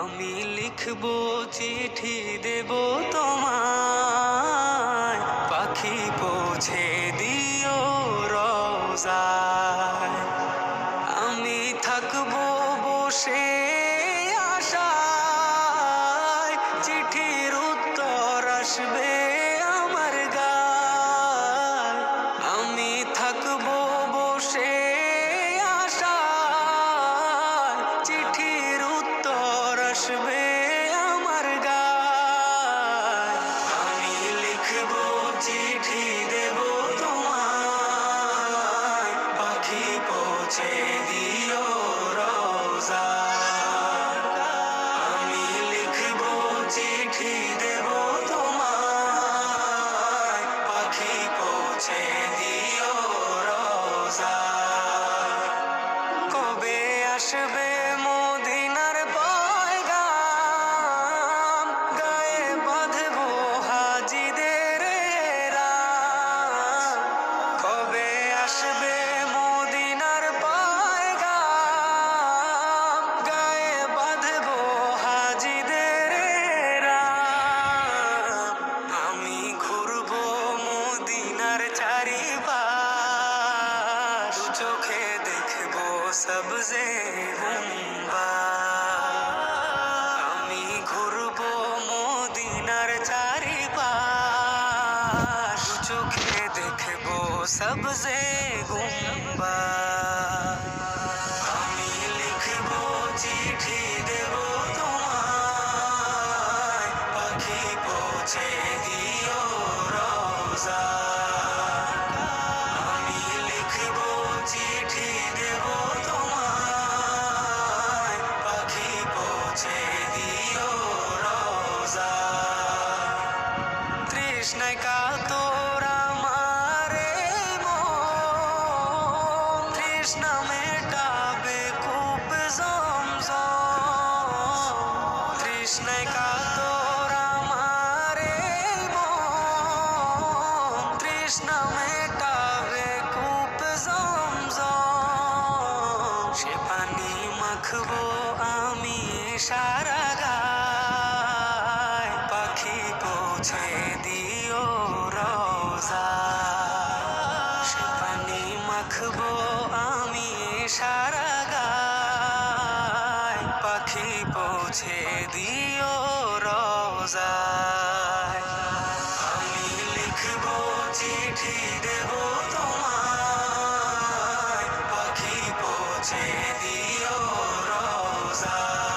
আমি লিখবো চিঠি দেব তোমায়, পাখি পৌঁছে দিও রোজায়। আমি থাকবো বসে আশায়, চিঠির উত্তর আসবে আমার গায়। আমি থাকবো বসে আশায়, চিঠির উত্তর আসবে আমার গায়। আমি লিখবো চিঠি দেব তোমায়, পাখি পৌঁছে দিও রোজায়। আমি লিখবো চিঠি দেব তোমায়, পাখি পৌঁছে দিও রোজায়। কবে আসবে মদিনার পয়গাম, গায়ে বাঁধবো হাজিদের রাম। কবে আসবে মদিনার পয়গাম, গায়ে বাঁধবো হাজিদের রাম। আমি ঘুরবো মদিনার চারিপাশ, দু চোখে দেখবো সবজে গুম্বা। আমি ঘুরবো মদিনার চারিপাশ, দু চোখে দেখবো সবজে গুম্বা। আমি লিখবো চিঠি দেব তোমায়, পাখি পৌঁছে দিও রোজায়। আমি লিখবো চিঠি দেব তোমায়, পাখি পৌঁছে দিও রোজায়। তৃষ্ণায় কাতর আমার এই মন, তৃষ্ণা মেটাবে কূপ জমজম। তৃষ্ণায় কাতর আমার এই মন, তৃষ্ণা মেটাবে কূপ জমজম। সে পানি মাখবো আমি সারা গায়, পাখি পৌঁছে দিও রোজায়। সে পানি মাখবো আমি সারা গায়, পাখি পৌঁছে দিও রোজায়।